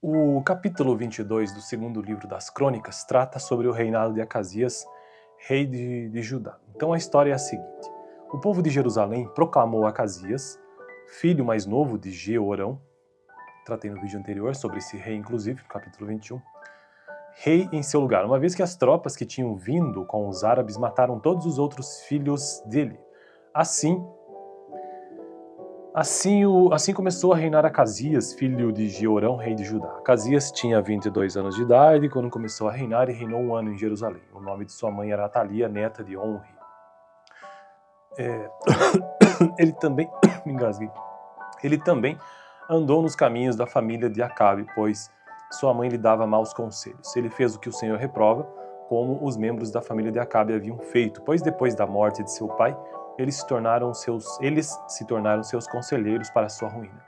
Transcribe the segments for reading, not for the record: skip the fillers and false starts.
O capítulo 22 do segundo livro das Crônicas trata sobre o reinado de Acasias, rei de Judá. Então a história é a seguinte: o povo de Jerusalém proclamou Acasias, filho mais novo de Jeorão, tratei no vídeo anterior sobre esse rei inclusive, no capítulo 21, rei em seu lugar, uma vez que as tropas que tinham vindo com os árabes mataram todos os outros filhos dele. Assim começou a reinar Acasias, filho de Jeorão, rei de Judá. Acasias tinha 22 anos de idade quando começou a reinar e reinou 1 ano em Jerusalém. O nome de sua mãe era Atalia, neta de Omri. Ele também me engasguei. Ele também andou nos caminhos da família de Acabe, pois sua mãe lhe dava maus conselhos. Ele fez o que o Senhor reprova, como os membros da família de Acabe haviam feito, pois depois da morte de seu pai, eles se tornaram seus conselheiros para sua ruína.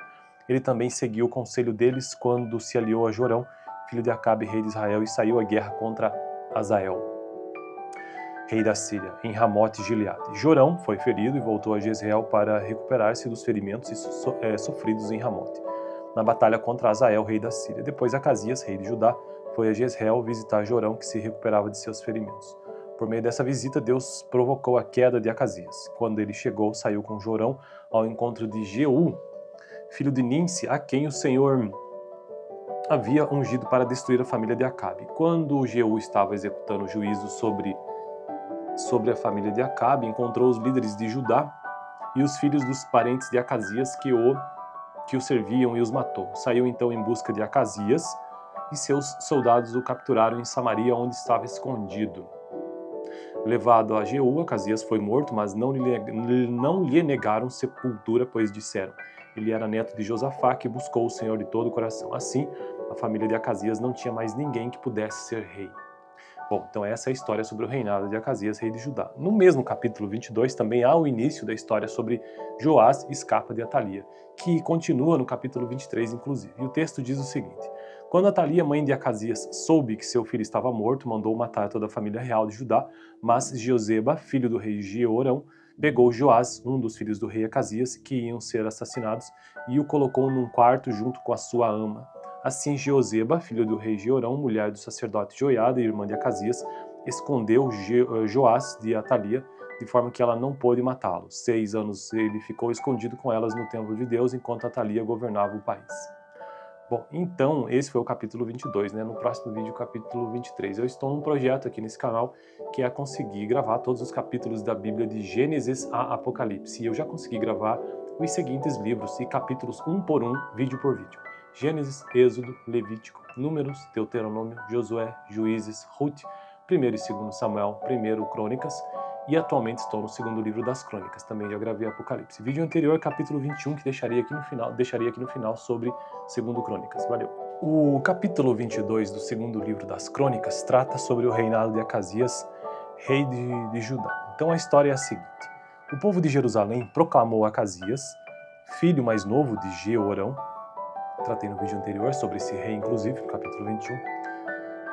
Ele também seguiu o conselho deles quando se aliou a Jorão, filho de Acabe, rei de Israel, e saiu à guerra contra Hazael, rei da Síria, em Ramote Gileade. Jorão foi ferido e voltou a Jezreel para recuperar-se dos ferimentos sofridos em Ramote, na batalha contra Hazael, rei da Síria. Depois Acasias, rei de Judá, foi a Jezreel visitar Jorão, que se recuperava de seus ferimentos. Por meio dessa visita, Deus provocou a queda de Acasias. Quando ele chegou, saiu com Jorão ao encontro de Jeú, filho de Ninsi, a quem o Senhor havia ungido para destruir a família de Acabe. Quando Jeú estava executando o juízo sobre a família de Acabe, encontrou os líderes de Judá e os filhos dos parentes de Acasias que o serviam e os matou. Saiu então em busca de Acasias e seus soldados o capturaram em Samaria, onde estava escondido. Levado a Jeú, Acasias foi morto, mas não lhe negaram sepultura, pois disseram: ele era neto de Josafá, que buscou o Senhor de todo o coração. Assim, a família de Acasias não tinha mais ninguém que pudesse ser rei. Bom, então essa é a história sobre o reinado de Acasias, rei de Judá. No mesmo capítulo 22 também há o início da história sobre Joás, escapa de Atalia, que continua no capítulo 23 inclusive. E o texto diz o seguinte: quando Atalia, mãe de Acasias, soube que seu filho estava morto, mandou matar toda a família real de Judá, mas Joseba, filho do rei Jeorão, pegou Joás, um dos filhos do rei Acasias, que iam ser assassinados, e o colocou num quarto junto com a sua ama. Assim Joseba, filho do rei Jeorão, mulher do sacerdote Joiada e irmã de Acasias, escondeu Joás de Atalia, de forma que ela não pôde matá-lo. 6 anos ele ficou escondido com elas no templo de Deus, enquanto Atalia governava o país. Bom, então esse foi o capítulo 22, né? No próximo vídeo, capítulo 23. Eu estou num projeto aqui nesse canal que é conseguir gravar todos os capítulos da Bíblia de Gênesis a Apocalipse. E eu já consegui gravar os seguintes livros e capítulos um por um, vídeo por vídeo: Gênesis, Êxodo, Levítico, Números, Deuteronômio, Josué, Juízes, Ruth, 1º e 2º Samuel, 1º Crônicas, e atualmente estou no segundo livro das Crônicas, também já gravei Apocalipse. Vídeo anterior, capítulo 21, que deixaria aqui no final sobre 2º Crônicas. Valeu! O capítulo 22 do segundo livro das Crônicas trata sobre o reinado de Acasias, rei de Judá. Então a história é a seguinte: o povo de Jerusalém proclamou Acasias, filho mais novo de Jeorão, tratei no vídeo anterior sobre esse rei inclusive, no capítulo 21,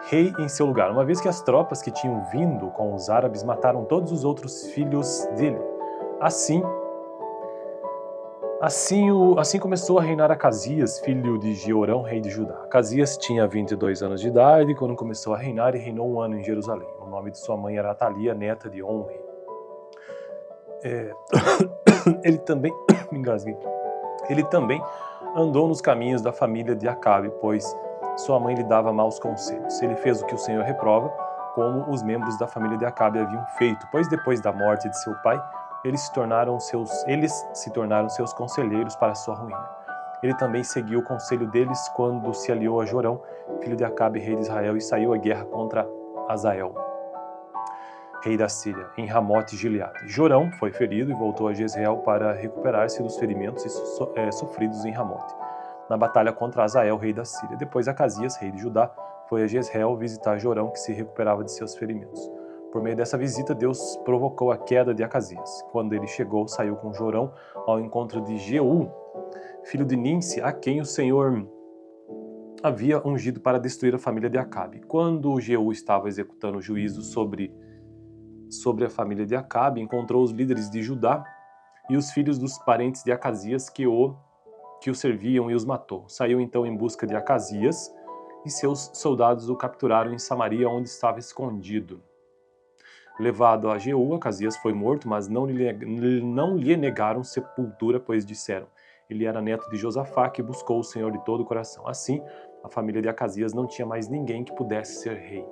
rei em seu lugar, uma vez que as tropas que tinham vindo com os árabes mataram todos os outros filhos dele. Assim começou a reinar Acasias, filho de Jeorão, rei de Judá. Acasias tinha 22 anos de idade quando começou a reinar e reinou 1 ano em Jerusalém. O nome de sua mãe era Atalia, neta de Omri. Ele também me engasguei. Ele também andou nos caminhos da família de Acabe, pois sua mãe lhe dava maus conselhos. Ele fez o que o Senhor reprova, como os membros da família de Acabe haviam feito, pois depois da morte de seu pai, eles se tornaram seus conselheiros para sua ruína. Ele também seguiu o conselho deles quando se aliou a Jorão, filho de Acabe, rei de Israel, e saiu à guerra contra Hazael, rei da Síria, em Ramote Gileade. Jorão foi ferido e voltou a Jezreel para recuperar-se dos ferimentos sofridos em Ramote, na batalha contra Hazael, rei da Síria. Depois Acasias, rei de Judá, foi a Jezreel visitar Jorão, que se recuperava de seus ferimentos. Por meio dessa visita, Deus provocou a queda de Acasias. Quando ele chegou, saiu com Jorão ao encontro de Jeú, filho de Ninsi, a quem o Senhor havia ungido para destruir a família de Acabe. Quando Jeú estava executando o juízo sobre a família de Acabe, encontrou os líderes de Judá e os filhos dos parentes de Acasias que o que o serviam e os matou. Saiu então em busca de Acasias, e seus soldados o capturaram em Samaria, onde estava escondido. Levado a Jeú, Acasias foi morto, mas não lhe negaram sepultura, pois disseram: ele era neto de Josafá, que buscou o Senhor de todo o coração. Assim, a família de Acasias não tinha mais ninguém que pudesse ser rei.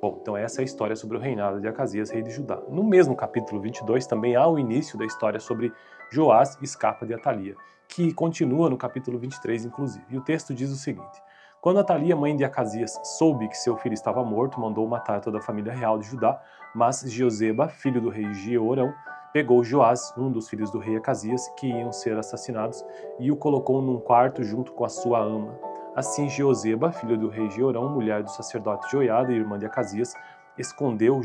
Bom, então essa é a história sobre o reinado de Acasias, rei de Judá. No mesmo capítulo 22 também há o início da história sobre Joás escapa de Atalia, que continua no capítulo 23, inclusive. E o texto diz o seguinte: quando Atalia, mãe de Acasias, soube que seu filho estava morto, mandou matar toda a família real de Judá, mas Jeozeba, filho do rei Jeorão, pegou Joás, um dos filhos do rei Acasias, que iam ser assassinados, e o colocou num quarto junto com a sua ama. Assim Jeozeba, filho do rei Jeorão, mulher do sacerdote Joiada e irmã de Acasias, escondeu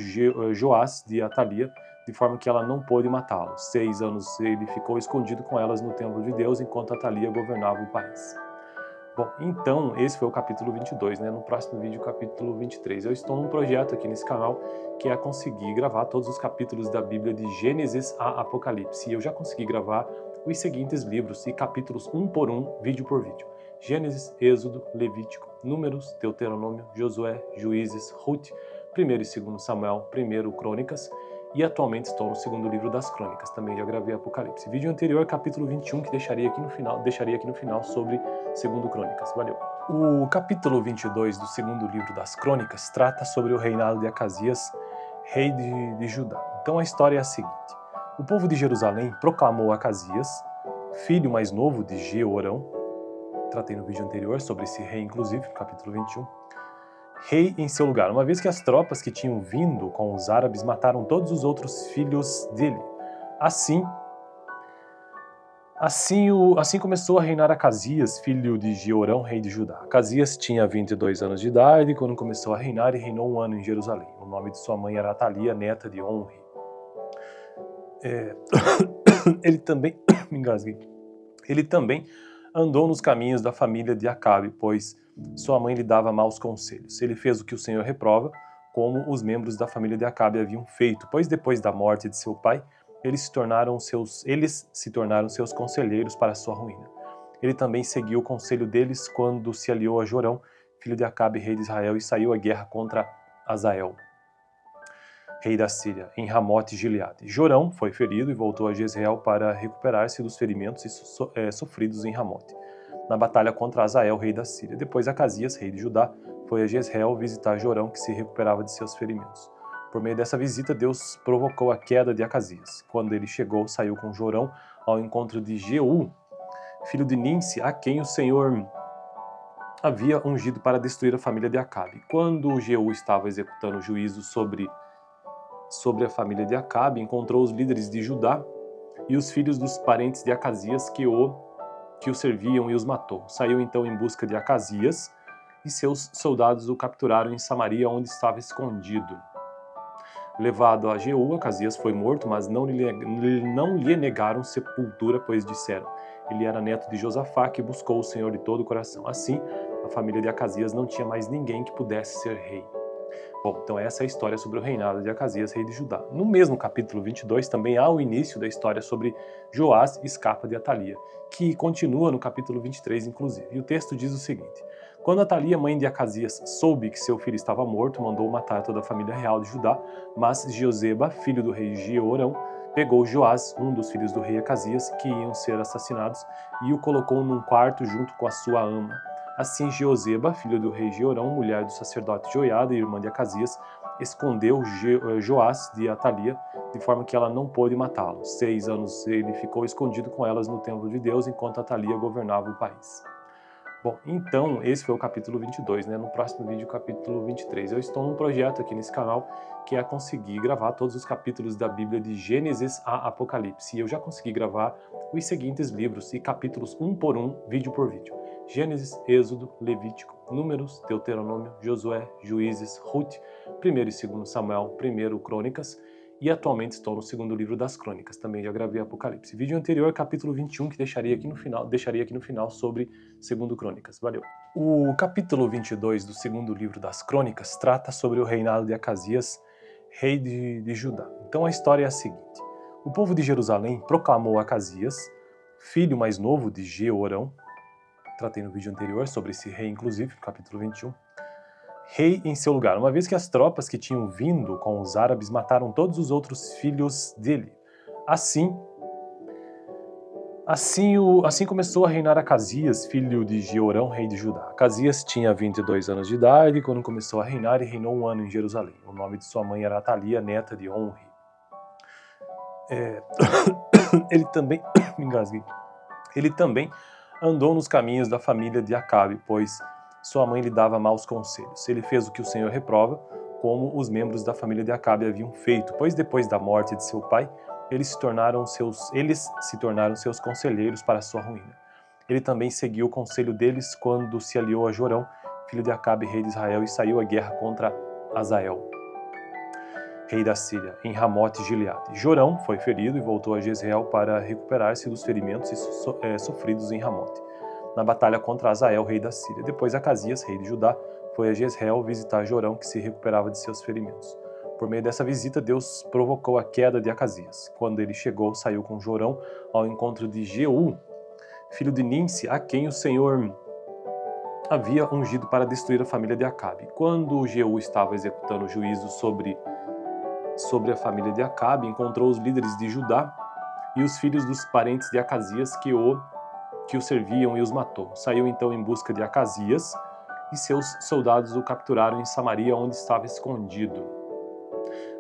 Joás de Atalia, de forma que ela não pôde matá-lo. 6 anos ele ficou escondido com elas no templo de Deus, enquanto Atalia governava o país. Bom, então esse foi o capítulo 22, né? No próximo vídeo, capítulo 23. Eu estou num projeto aqui nesse canal que é conseguir gravar todos os capítulos da Bíblia de Gênesis a Apocalipse. E eu já consegui gravar os seguintes livros e capítulos um por um, vídeo por vídeo: Gênesis, Êxodo, Levítico, Números, Deuteronômio, Josué, Juízes, Ruth, 1º e 2º Samuel, 1º Crônicas, e atualmente estou no 2º livro das Crônicas. Também já gravei Apocalipse. Vídeo anterior, capítulo 21, que deixaria aqui no final sobre 2º Crônicas. Valeu! O capítulo 22 do 2º livro das Crônicas trata sobre o reinado de Acasias, rei de Judá. Então a história é a seguinte: o povo de Jerusalém proclamou Acasias, filho mais novo de Jeorão, tratei no vídeo anterior sobre esse rei, inclusive, no capítulo 21, rei em seu lugar, uma vez que as tropas que tinham vindo com os árabes mataram todos os outros filhos dele. Assim começou a reinar Acasias, filho de Jeorão, rei de Judá. Acasias tinha 22 anos de idade quando começou a reinar e reinou 1 ano em Jerusalém. O nome de sua mãe era Atalia, neta de Omri. Ele também me engasguei. Ele também andou nos caminhos da família de Acabe, pois sua mãe lhe dava maus conselhos. Ele fez o que o Senhor reprova, como os membros da família de Acabe haviam feito, pois depois da morte de seu pai, eles se tornaram seus conselheiros para sua ruína. Ele também seguiu o conselho deles quando se aliou a Jorão, filho de Acabe, rei de Israel, e saiu à guerra contra Azael, rei da Síria, em Ramote Gileade. Jorão foi ferido e voltou a Jezreel para recuperar-se dos ferimentos sofridos em Ramote, na batalha contra Azael, rei da Síria. Depois Acasias, rei de Judá, foi a Jezreel visitar Jorão, que se recuperava de seus ferimentos. Por meio dessa visita, Deus provocou a queda de Acasias. Quando ele chegou, saiu com Jorão ao encontro de Jeú, filho de Nimsi, a quem o Senhor havia ungido para destruir a família de Acabe. Quando Jeú estava executando o juízo sobre a família de Acabe, encontrou os líderes de Judá e os filhos dos parentes de Acasias que o serviam e os matou. Saiu então em busca de Acasias, e seus soldados o capturaram em Samaria, onde estava escondido. Levado a Jeú, Acasias foi morto, mas não lhe negaram sepultura, pois disseram: ele era neto de Josafá, que buscou o Senhor de todo o coração. Assim, a família de Acasias não tinha mais ninguém que pudesse ser rei. Bom, então essa é a história sobre o reinado de Acasias, rei de Judá. No mesmo capítulo 22 também há o início da história sobre Joás escapa de Atalia, que continua no capítulo 23, inclusive. E o texto diz o seguinte: quando Atalia, mãe de Acasias, soube que seu filho estava morto, mandou matar toda a família real de Judá, mas Jeozeba, filho do rei Jeorão, pegou Joás, um dos filhos do rei Acasias, que iam ser assassinados, e o colocou num quarto junto com a sua ama. Assim Jeozeba, filho do rei Jeorão, mulher do sacerdote Joiada e irmã de Acasias, escondeu Joás de Atalia, de forma que ela não pôde matá-lo. 6 anos ele ficou escondido com elas no templo de Deus, enquanto Atalia governava o país. Bom, então esse foi o capítulo 22, né? No próximo vídeo, capítulo 23. Eu estou num projeto aqui nesse canal que é conseguir gravar todos os capítulos da Bíblia de Gênesis a Apocalipse. E eu já consegui gravar os seguintes livros e capítulos um por um, vídeo por vídeo: Gênesis, Êxodo, Levítico, Números, Deuteronômio, Josué, Juízes, Ruth, 1º e 2º Samuel, 1º Crônicas, e atualmente estou no 2º livro das Crônicas. Também já gravei Apocalipse. Vídeo anterior, capítulo 21, que deixaria aqui no final sobre 2º Crônicas. Valeu! O capítulo 22 do 2º livro das Crônicas trata sobre o reinado de Acasias, rei de Judá. Então a história é a seguinte: o povo de Jerusalém proclamou Acasias, filho mais novo de Jeorão, tratei no vídeo anterior sobre esse rei, inclusive, no capítulo 21, rei em seu lugar, uma vez que as tropas que tinham vindo com os árabes mataram todos os outros filhos dele. Assim começou a reinar Acasias, filho de Jeorão, rei de Judá. Acasias tinha 22 anos de idade quando começou a reinar e reinou 1 ano em Jerusalém. O nome de sua mãe era Atalia, neta de Omri. Ele também me engasguei. Ele também andou nos caminhos da família de Acabe, pois sua mãe lhe dava maus conselhos. Ele fez o que o Senhor reprova, como os membros da família de Acabe haviam feito, pois depois da morte de seu pai, eles se tornaram seus conselheiros para sua ruína. Ele também seguiu o conselho deles quando se aliou a Jorão, filho de Acabe, rei de Israel, e saiu à guerra contra Hazael, rei da Síria, em Ramote Gileade. Jorão foi ferido e voltou a Jezreel para recuperar-se dos ferimentos sofridos em Ramote, na batalha contra Hazael, rei da Síria. Depois Acasias, rei de Judá, foi a Jezreel visitar Jorão, que se recuperava de seus ferimentos. Por meio dessa visita, Deus provocou a queda de Acasias. Quando ele chegou, saiu com Jorão ao encontro de Jeú, filho de Nimsi, a quem o Senhor havia ungido para destruir a família de Acabe. Quando Jeú estava executando o juízo sobre a família de Acabe, encontrou os líderes de Judá e os filhos dos parentes de Acasias que o serviam e os matou. Saiu então em busca de Acasias e seus soldados o capturaram em Samaria, onde estava escondido.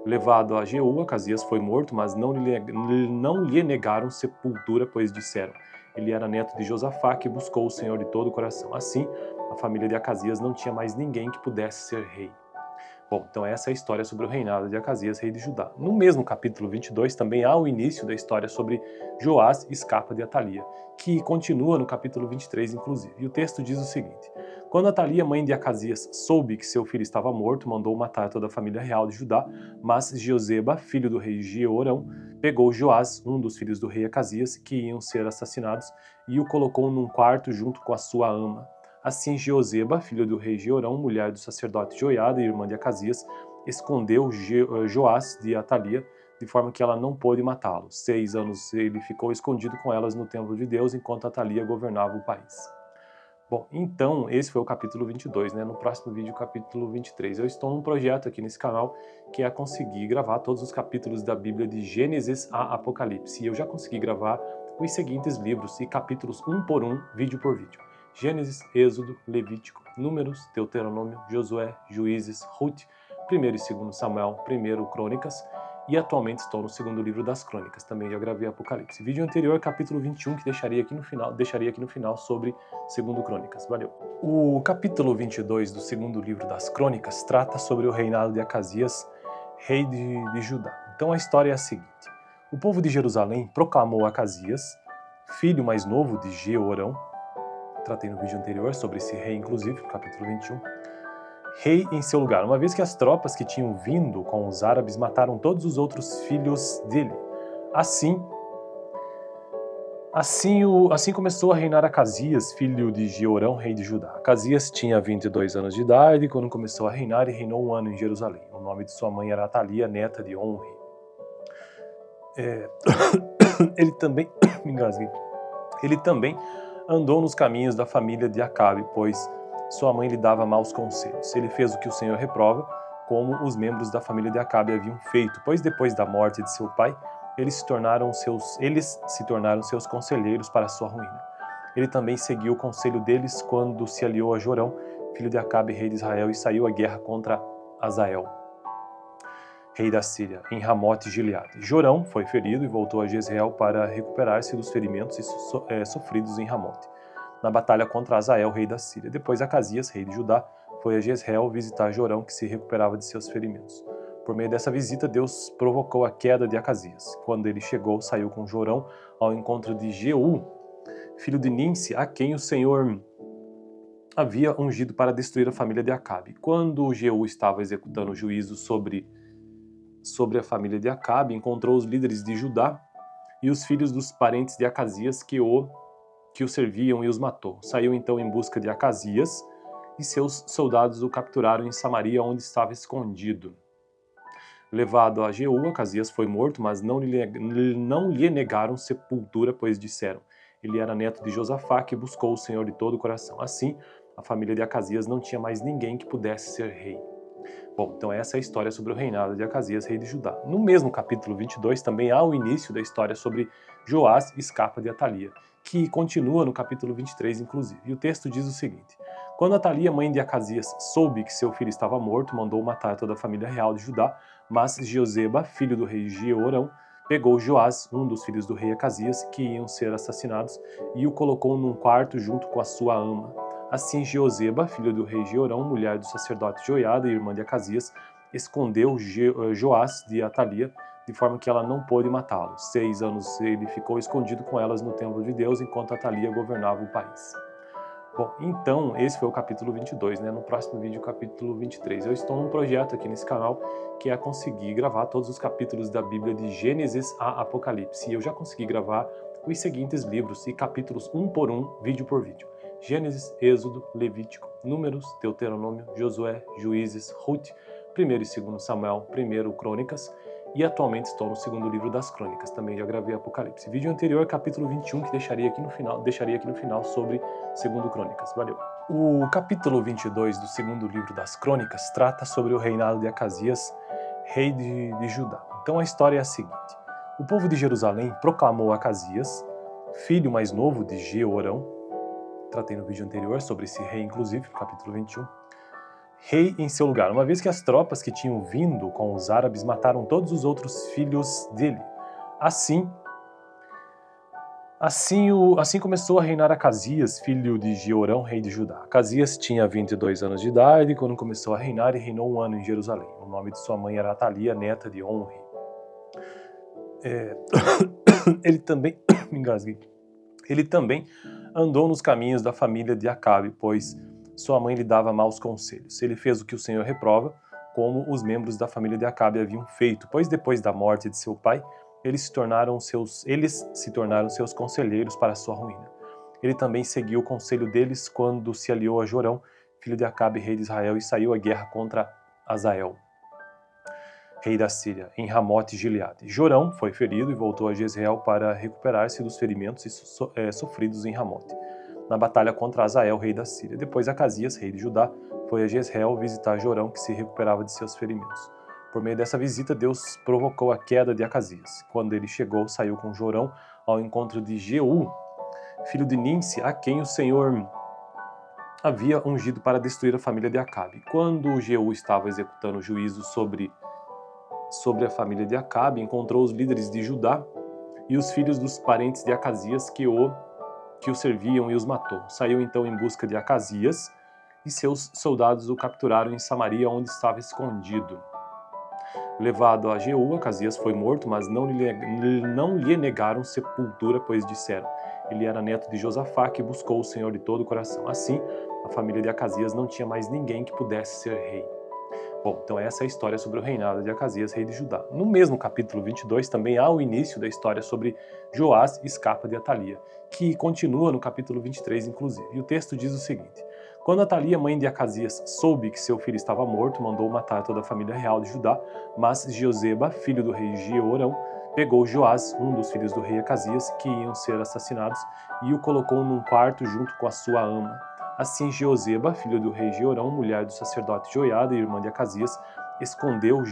Levado a Jeú, Acasias foi morto, mas não lhe negaram sepultura, pois disseram: ele era neto de Josafá, que buscou o Senhor de todo o coração. Assim, a família de Acasias não tinha mais ninguém que pudesse ser rei. Bom, então essa é a história sobre o reinado de Acasias, rei de Judá. No mesmo capítulo 22 também há o início da história sobre Joás, escapa de Atalia, que continua no capítulo 23, inclusive. E o texto diz o seguinte: quando Atalia, mãe de Acasias, soube que seu filho estava morto, mandou matar toda a família real de Judá, mas Joseba, filho do rei Jeorão, pegou Joás, um dos filhos do rei Acasias, que iam ser assassinados, e o colocou num quarto junto com a sua ama. Assim, Joseba, filho do rei Jeorão, mulher do sacerdote Joiada e irmã de Acasias, escondeu Joás de Atalia, de forma que ela não pôde matá-lo. 6 anos ele ficou escondido com elas no templo de Deus, enquanto Atalia governava o país. Bom, então esse foi o capítulo 22, né? No próximo vídeo, capítulo 23. Eu estou num projeto aqui nesse canal que é conseguir gravar todos os capítulos da Bíblia de Gênesis a Apocalipse. E eu já consegui gravar os seguintes livros e capítulos um por um, vídeo por vídeo: Gênesis, Êxodo, Levítico, Números, Deuteronômio, Josué, Juízes, Ruth, 1º e 2º Samuel, 1º Crônicas, e atualmente estou no 2º livro das Crônicas, também já gravei Apocalipse. Vídeo anterior, capítulo 21, que deixaria aqui no final sobre 2º Crônicas. Valeu! O capítulo 22 do 2º livro das Crônicas trata sobre o reinado de Acasias, rei de Judá. Então a história é a seguinte: o povo de Jerusalém proclamou Acasias, filho mais novo de Jeorão, tratei no vídeo anterior sobre esse rei, inclusive, no capítulo 21, rei em seu lugar, uma vez que as tropas que tinham vindo com os árabes mataram todos os outros filhos dele. Assim começou a reinar Acasias, filho de Jeorão, rei de Judá. Acasias tinha 22 anos de idade quando começou a reinar e reinou 1 ano em Jerusalém. O nome de sua mãe era Atalia, neta de Omri. Ele também me engasguei. Ele também andou nos caminhos da família de Acabe, pois sua mãe lhe dava maus conselhos. Ele fez o que o Senhor reprova, como os membros da família de Acabe haviam feito, pois depois da morte de seu pai, eles se tornaram seus conselheiros para sua ruína. Ele também seguiu o conselho deles quando se aliou a Jorão, filho de Acabe, rei de Israel, e saiu à guerra contra Hazael, rei da Síria, em Ramote Gileade. Jorão foi ferido e voltou a Jezreel para recuperar-se dos ferimentos sofridos em Ramote, na batalha contra Hazael, rei da Síria. Depois Acasias, rei de Judá, foi a Jezreel visitar Jorão, que se recuperava de seus ferimentos. Por meio dessa visita, Deus provocou a queda de Acasias. Quando ele chegou, saiu com Jorão ao encontro de Jeú, filho de Nimsi, a quem o Senhor havia ungido para destruir a família de Acabe. Quando Jeú estava executando o juízo sobre a família de Acabe, encontrou os líderes de Judá e os filhos dos parentes de Acasias que o serviam e os matou. Saiu então em busca de Acasias e seus soldados o capturaram em Samaria, onde estava escondido. Levado a Jeú, Acasias foi morto, mas não lhe negaram sepultura, pois disseram: Ele era neto de Josafá, que buscou o Senhor de todo o coração. Assim, a família de Acasias não tinha mais ninguém que pudesse ser rei. Bom, então essa é a história sobre o reinado de Acasias, rei de Judá. No mesmo capítulo 22 também há o início da história sobre Joás escapa de Atalia, que continua no capítulo 23 inclusive. E o texto diz o seguinte: quando Atalia, mãe de Acasias, soube que seu filho estava morto, mandou matar toda a família real de Judá, mas Jeozeba, filho do rei Jeorão, pegou Joás, um dos filhos do rei Acasias, que iam ser assassinados, e o colocou num quarto junto com a sua ama. Assim Jeozeba, filho do rei Jeorão, mulher do sacerdote Joiada e irmã de Acasias, escondeu Joás de Atalia, de forma que ela não pôde matá-lo. 6 anos ele ficou escondido com elas no templo de Deus, enquanto Atalia governava o país. Bom, então esse foi o capítulo 22, né? No próximo vídeo, o capítulo 23. Eu estou num projeto aqui nesse canal que é conseguir gravar todos os capítulos da Bíblia de Gênesis a Apocalipse. E eu já consegui gravar os seguintes livros e capítulos um por um, vídeo por vídeo: Gênesis, Êxodo, Levítico, Números, Deuteronômio, Josué, Juízes, Ruth, 1º e 2º Samuel, 1º Crônicas, e atualmente estou no 2º livro das Crônicas, também já gravei Apocalipse. Vídeo anterior, capítulo 21, que deixaria aqui no final sobre 2º Crônicas. Valeu! O capítulo 22 do 2º livro das Crônicas trata sobre o reinado de Acasias, rei de Judá. Então a história é a seguinte: o povo de Jerusalém proclamou Acasias, filho mais novo de Jeorão, tratei no vídeo anterior sobre esse rei inclusive, no capítulo 21, rei em seu lugar, uma vez que as tropas que tinham vindo com os árabes mataram todos os outros filhos dele. Assim começou a reinar Acasias, filho de Jeorão, rei de Judá. Acasias tinha 22 anos de idade quando começou a reinar e reinou 1 ano em Jerusalém. O nome de sua mãe era Atalia, neta de Omri. Ele também me engasguei. Ele também andou nos caminhos da família de Acabe, pois sua mãe lhe dava maus conselhos. Ele fez o que o Senhor reprova, como os membros da família de Acabe haviam feito, pois depois da morte de seu pai, eles se tornaram seus conselheiros para sua ruína. Ele também seguiu o conselho deles quando se aliou a Jorão, filho de Acabe, rei de Israel, e saiu à guerra contra Azael, rei da Síria, em Ramote Gileade. Jorão foi ferido e voltou a Jezreel para recuperar-se dos ferimentos sofridos em Ramote, na batalha contra Azael, rei da Síria. Depois Acasias, rei de Judá, foi a Jezreel visitar Jorão, que se recuperava de seus ferimentos. Por meio dessa visita, Deus provocou a queda de Acasias. Quando ele chegou, saiu com Jorão ao encontro de Jeú, filho de Nimsi, a quem o Senhor havia ungido para destruir a família de Acabe. Quando Jeú estava executando o juízo sobre a família de Acabe, encontrou os líderes de Judá e os filhos dos parentes de Acasias que o serviam e os matou. Saiu então em busca de Acasias e seus soldados o capturaram em Samaria, onde estava escondido. Levado a Jeú, Acasias foi morto, mas não lhe negaram sepultura, pois disseram: ele era neto de Josafá, que buscou o Senhor de todo o coração. Assim, a família de Acasias não tinha mais ninguém que pudesse ser rei. Bom, então essa é a história sobre o reinado de Acasias, rei de Judá. No mesmo capítulo 22 também há o início da história sobre Joás escapa de Atalia, que continua no capítulo 23 inclusive. E o texto diz o seguinte: quando Atalia, mãe de Acasias, soube que seu filho estava morto, mandou matar toda a família real de Judá, mas Jeozeba, filho do rei Jeorão, pegou Joás, um dos filhos do rei Acasias, que iam ser assassinados, e o colocou num quarto junto com a sua ama. Assim Jeozeba, filho do rei Jeorão, mulher do sacerdote Joiada e irmã de Acasias, escondeu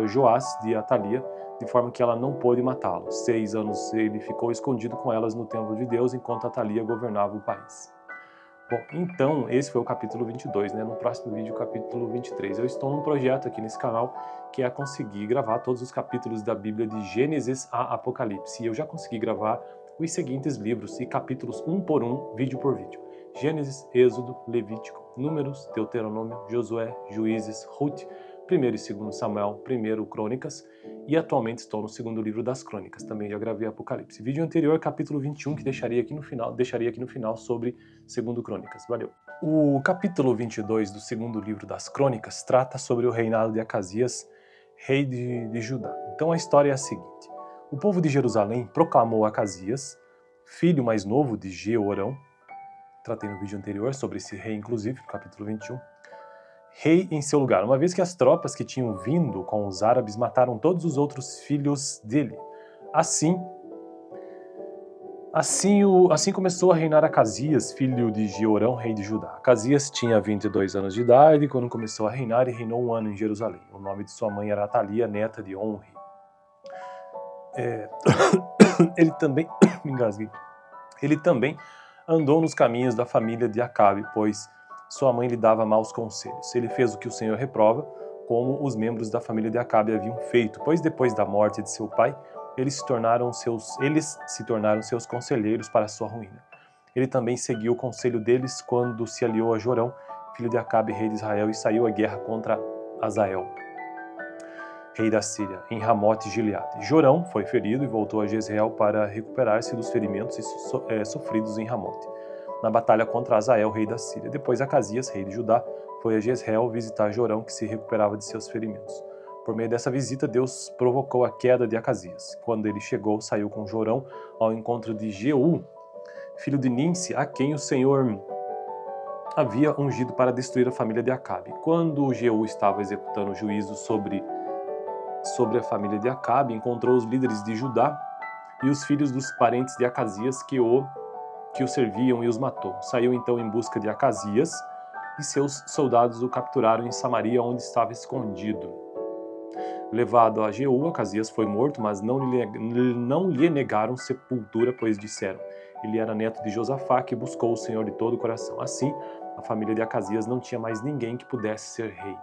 Joás de Atalia, de forma que ela não pôde matá-lo. 6 anos ele ficou escondido com elas no templo de Deus, enquanto Atalia governava o país. Bom, então esse foi o capítulo 22, né? No próximo vídeo, o capítulo 23. Eu estou num projeto aqui nesse canal que é conseguir gravar todos os capítulos da Bíblia de Gênesis a Apocalipse. E eu já consegui gravar os seguintes livros e capítulos um por um, vídeo por vídeo: Gênesis, Êxodo, Levítico, Números, Deuteronômio, Josué, Juízes, Ruth, 1º e 2º Samuel, 1º Crônicas, e atualmente estou no 2º livro das Crônicas, também já gravei Apocalipse. Vídeo anterior, capítulo 21, que deixaria aqui no final sobre 2º Crônicas. Valeu! O capítulo 22 do 2º livro das Crônicas trata sobre o reinado de Acasias, rei de Judá. Então a história é a seguinte: o povo de Jerusalém proclamou Acasias, filho mais novo de Jeorão, tratei no vídeo anterior sobre esse rei inclusive, no capítulo 21, rei em seu lugar, uma vez que as tropas que tinham vindo com os árabes mataram todos os outros filhos dele. Assim Assim começou a reinar Acasias, filho de Jeorão, rei de Judá. Acasias tinha 22 anos de idade quando começou a reinar e reinou 1 ano em Jerusalém. O nome de sua mãe era Atalia, neta de Omri. Ele também me engasguei. Ele também andou nos caminhos da família de Acabe, pois sua mãe lhe dava maus conselhos. Ele fez o que o Senhor reprova, como os membros da família de Acabe haviam feito, pois depois da morte de seu pai, eles se tornaram seus conselheiros para sua ruína. Ele também seguiu o conselho deles quando se aliou a Jorão, filho de Acabe, rei de Israel, e saiu à guerra contra Hazael, rei da Síria, em Ramote Gileade. Jorão foi ferido e voltou a Jezreel para recuperar-se dos ferimentos sofridos em Ramote, na batalha contra Hazael, rei da Síria. Depois Acasias, rei de Judá, foi a Jezreel visitar Jorão, que se recuperava de seus ferimentos. Por meio dessa visita, Deus provocou a queda de Acasias. Quando ele chegou, saiu com Jorão ao encontro de Jeú, filho de Nimsi, a quem o Senhor havia ungido para destruir a família de Acabe. Quando Jeú estava executando o juízo sobre a família de Acabe, encontrou os líderes de Judá e os filhos dos parentes de Acasias que o serviam e os matou. Saiu então em busca de Acasias e seus soldados o capturaram em Samaria, onde estava escondido. Levado a Jeú, Acasias foi morto, mas não lhe negaram sepultura, pois disseram: ele era neto de Josafá, que buscou o Senhor de todo o coração. Assim, a família de Acasias não tinha mais ninguém que pudesse ser rei.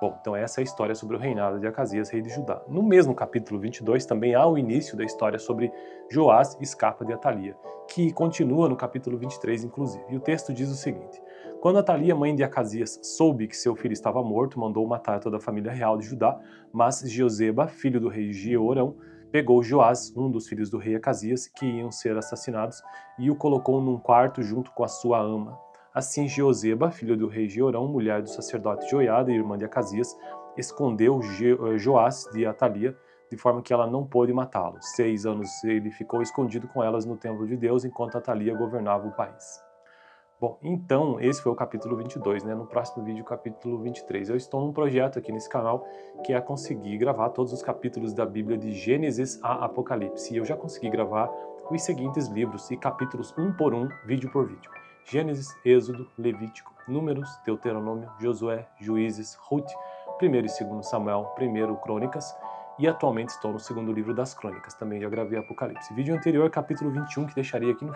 Bom, então essa é a história sobre o reinado de Acasias, rei de Judá. No mesmo capítulo 22 também há o início da história sobre Joás, escapa de Atalia, que continua no capítulo 23, inclusive. E o texto diz o seguinte: quando Atalia, mãe de Acasias, soube que seu filho estava morto, mandou matar toda a família real de Judá, mas Joseba, filho do rei Jeorão, pegou Joás, um dos filhos do rei Acasias, que iam ser assassinados, e o colocou num quarto junto com a sua ama. Assim, Joseba, filho do rei Jeorão, mulher do sacerdote Joiada e irmã de Acasias, escondeu Joás de Atalia, de forma que ela não pôde matá-lo. 6 anos ele ficou escondido com elas no templo de Deus, enquanto Atalia governava o país. Bom, então esse foi o capítulo 22, né? No próximo vídeo, capítulo 23. Eu estou num projeto aqui nesse canal que é conseguir gravar todos os capítulos da Bíblia de Gênesis a Apocalipse. E eu já consegui gravar os seguintes livros e capítulos um por um, vídeo por vídeo: Gênesis, Êxodo, Levítico, Números, Deuteronômio, Josué, Juízes, Ruth, 1º e 2º Samuel, 1º Crônicas, e atualmente estou no 2º livro das Crônicas. Também já gravei Apocalipse. Vídeo anterior, capítulo 21, que deixaria aqui no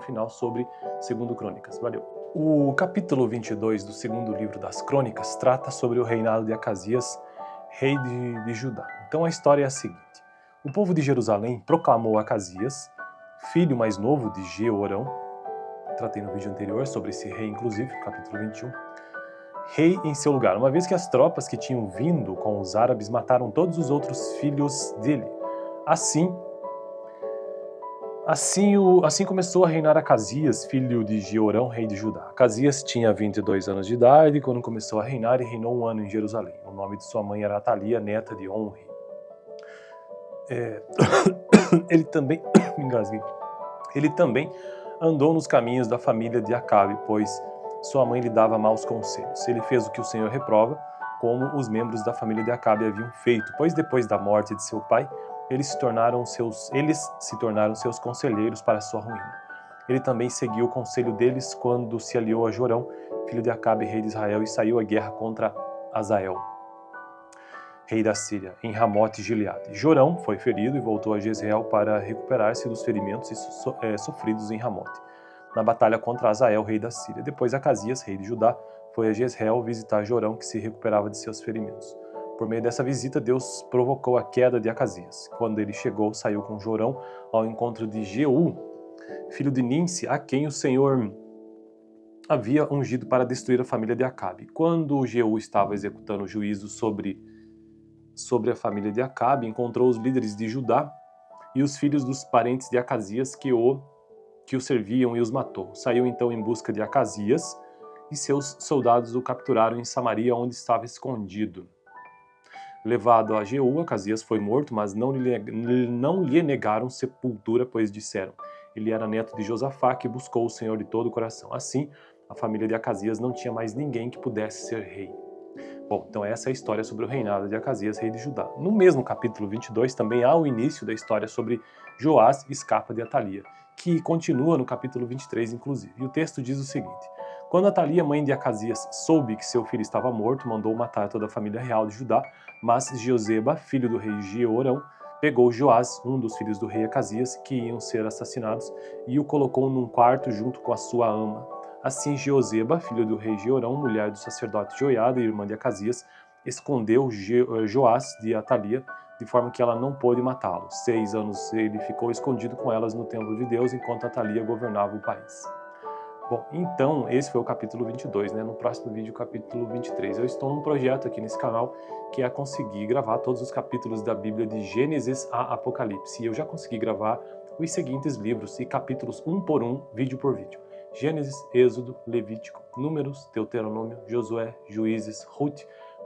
final sobre 2º Crônicas. Valeu! O capítulo 22 do 2º livro das Crônicas trata sobre o reinado de Acasias, rei de Judá. Então a história é a seguinte: o povo de Jerusalém proclamou Acasias, filho mais novo de Jeorão, tratei no vídeo anterior sobre esse rei, inclusive, capítulo 21, rei em seu lugar, uma vez que as tropas que tinham vindo com os árabes mataram todos os outros filhos dele. Assim começou a reinar Acasias, filho de Jeorão, rei de Judá. Acasias tinha 22 anos de idade quando começou a reinar e reinou 1 ano em Jerusalém. O nome de sua mãe era Atalia, neta de Omri. Ele também me engasguei. Ele também andou nos caminhos da família de Acabe, pois sua mãe lhe dava maus conselhos. Ele fez o que o Senhor reprova, como os membros da família de Acabe haviam feito, pois depois da morte de seu pai, eles se tornaram seus conselheiros para sua ruína. Ele também seguiu o conselho deles quando se aliou a Jorão, filho de Acabe, rei de Israel, e saiu à guerra contra Hazael, rei da Síria, em Ramote Gileade. Jorão foi ferido e voltou a Jezreel para recuperar-se dos ferimentos sofridos em Ramote, na batalha contra Hazael, rei da Síria. Depois Acasias, rei de Judá, foi a Jezreel visitar Jorão, que se recuperava de seus ferimentos. Por meio dessa visita, Deus provocou a queda de Acasias. Quando ele chegou, saiu com Jorão ao encontro de Jeú, filho de Nimsi, a quem o Senhor havia ungido para destruir a família de Acabe. Quando Jeú estava executando o juízo sobre a família de Acabe, encontrou os líderes de Judá e os filhos dos parentes de Acasias que o serviam e os matou. Saiu então em busca de Acasias e seus soldados o capturaram em Samaria, onde estava escondido. Levado a Jeú, Acasias foi morto, mas não lhe negaram sepultura, pois disseram: ele era neto de Josafá, que buscou o Senhor de todo o coração. Assim, a família de Acasias não tinha mais ninguém que pudesse ser rei. Bom, então essa é a história sobre o reinado de Acasias, rei de Judá. No mesmo capítulo 22 também há o início da história sobre Joás escapa de Atalia, que continua no capítulo 23 inclusive. E o texto diz o seguinte: quando Atalia, mãe de Acasias, soube que seu filho estava morto, mandou matar toda a família real de Judá, mas Jeozeba, filho do rei Jeorão, pegou Joás, um dos filhos do rei Acasias, que iam ser assassinados, e o colocou num quarto junto com a sua ama. Assim Jeozeba, filho do rei Jeorão, mulher do sacerdote Joiada e irmã de Acasias, escondeu Joás de Atalia, de forma que ela não pôde matá-lo. 6 anos ele ficou escondido com elas no templo de Deus, enquanto Atalia governava o país. Bom, então esse foi o capítulo 22, né? No próximo vídeo, capítulo 23. Eu estou num projeto aqui nesse canal que é conseguir gravar todos os capítulos da Bíblia de Gênesis a Apocalipse. E eu já consegui gravar os seguintes livros e capítulos um por um, vídeo por vídeo. Gênesis, Êxodo, Levítico, Números, Deuteronômio, Josué, Juízes, Ruth,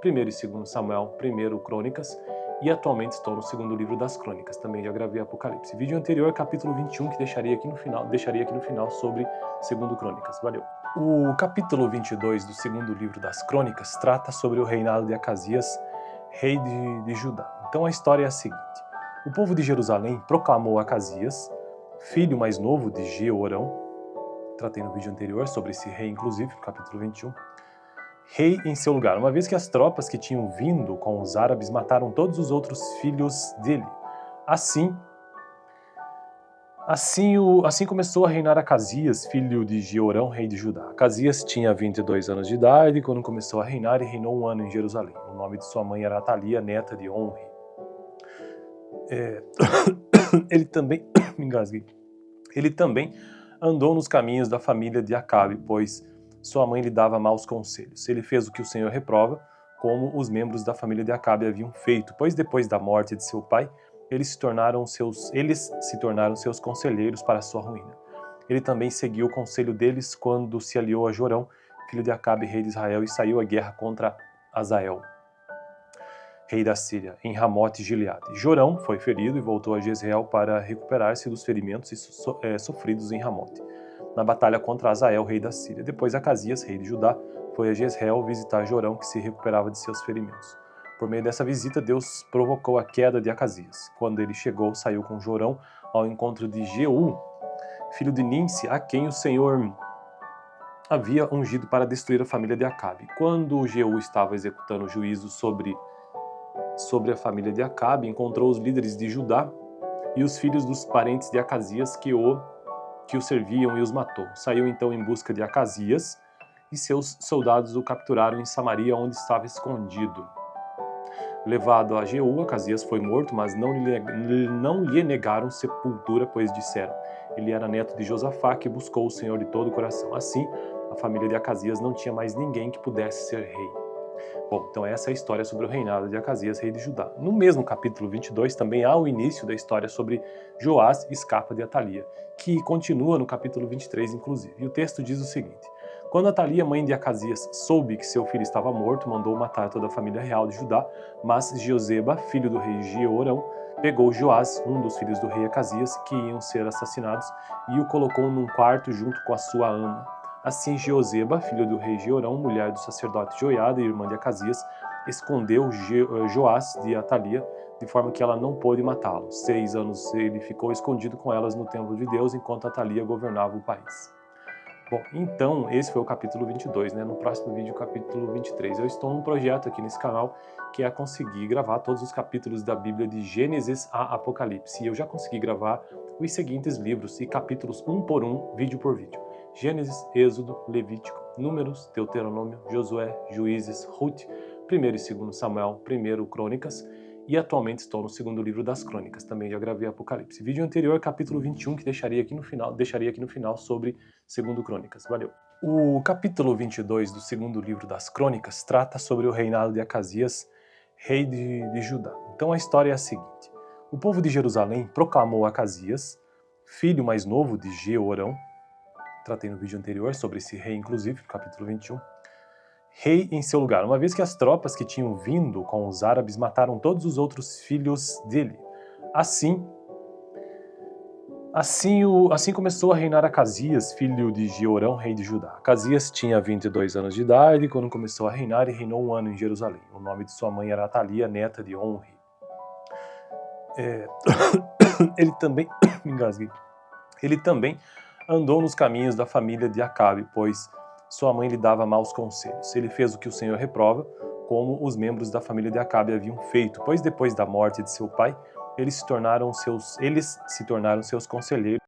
1º e 2º Samuel, 1º Crônicas, e atualmente estou no 2º livro das Crônicas, também já gravei Apocalipse. Vídeo anterior, capítulo 21, que deixaria aqui no final sobre 2º Crônicas. Valeu! O capítulo 22 do 2º livro das Crônicas trata sobre o reinado de Acasias, rei de Judá. Então a história é a seguinte: o povo de Jerusalém proclamou Acasias, filho mais novo de Jeorão, tratei no vídeo anterior sobre esse rei, inclusive, no capítulo 21, rei em seu lugar, uma vez que as tropas que tinham vindo com os árabes mataram todos os outros filhos dele. Assim começou a reinar Acasias, filho de Jeorão, rei de Judá. Acasias tinha 22 anos de idade quando começou a reinar e reinou 1 ano em Jerusalém. O nome de sua mãe era Atalia, neta de Omri. Ele também me engasguei. Ele também andou nos caminhos da família de Acabe, pois sua mãe lhe dava maus conselhos. Ele fez o que o Senhor reprova, como os membros da família de Acabe haviam feito, pois depois da morte de seu pai, eles se tornaram seus conselheiros para sua ruína. Ele também seguiu o conselho deles quando se aliou a Jorão, filho de Acabe, rei de Israel, e saiu à guerra contra Hazael, rei da Síria, em Ramote Gileade. Jorão foi ferido e voltou a Jezreel para recuperar-se dos ferimentos sofridos em Ramote, na batalha contra Hazael, rei da Síria. Depois Acasias, rei de Judá, foi a Jezreel visitar Jorão, que se recuperava de seus ferimentos. Por meio dessa visita, Deus provocou a queda de Acasias. Quando ele chegou, saiu com Jorão ao encontro de Jeú, filho de Nimsi, a quem o Senhor havia ungido para destruir a família de Acabe. Quando Jeú estava executando o juízo sobre a família de Acabe, encontrou os líderes de Judá e os filhos dos parentes de Acasias que o serviam e os matou. Saiu então em busca de Acasias e seus soldados o capturaram em Samaria, onde estava escondido. Levado a Jeú, Acasias foi morto, mas não lhe negaram sepultura, pois disseram: ele era neto de Josafá, que buscou o Senhor de todo o coração. Assim, a família de Acasias não tinha mais ninguém que pudesse ser rei. Bom, então essa é a história sobre o reinado de Acasias, rei de Judá. No mesmo capítulo 22 também há o início da história sobre Joás escapa de Atalia, que continua no capítulo 23 inclusive. E o texto diz o seguinte: quando Atalia, mãe de Acasias, soube que seu filho estava morto, mandou matar toda a família real de Judá, mas Jeozeba, filho do rei Jeorão, pegou Joás, um dos filhos do rei Acasias, que iam ser assassinados, e o colocou num quarto junto com a sua ama. Assim Jeozeba, filho do rei Jeorão, mulher do sacerdote Joiada e irmã de Acasias, escondeu Joás de Atalia, de forma que ela não pôde matá-lo. 6 anos ele ficou escondido com elas no templo de Deus, enquanto Atalia governava o país. Bom, então esse foi o capítulo 22, né? No próximo vídeo, capítulo 23. Eu estou num projeto aqui nesse canal que é conseguir gravar todos os capítulos da Bíblia de Gênesis a Apocalipse. E eu já consegui gravar os seguintes livros e capítulos um por um, vídeo por vídeo. Gênesis, Êxodo, Levítico, Números, Deuteronômio, Josué, Juízes, Ruth, 1º e 2º Samuel, 1º Crônicas, e atualmente estou no 2º livro das Crônicas, também já gravei Apocalipse. Vídeo anterior, capítulo 21, que deixaria aqui no final sobre 2º Crônicas. Valeu! O capítulo 22 do 2º livro das Crônicas trata sobre o reinado de Acasias, rei de Judá. Então a história é a seguinte: o povo de Jerusalém proclamou Acasias, filho mais novo de Jeorão, tratei no vídeo anterior sobre esse rei, inclusive, no capítulo 21, rei em seu lugar, uma vez que as tropas que tinham vindo com os árabes mataram todos os outros filhos dele. Assim Assim começou a reinar Acasias, filho de Jeorão, rei de Judá. Acasias tinha 22 anos de idade quando começou a reinar e reinou 1 ano em Jerusalém. O nome de sua mãe era Atalia, neta de Omri. Ele também, me engasguei. Ele também andou nos caminhos da família de Acabe, pois sua mãe lhe dava maus conselhos. Ele fez o que o Senhor reprova, como os membros da família de Acabe haviam feito, pois depois da morte de seu pai, eles se tornaram seus conselheiros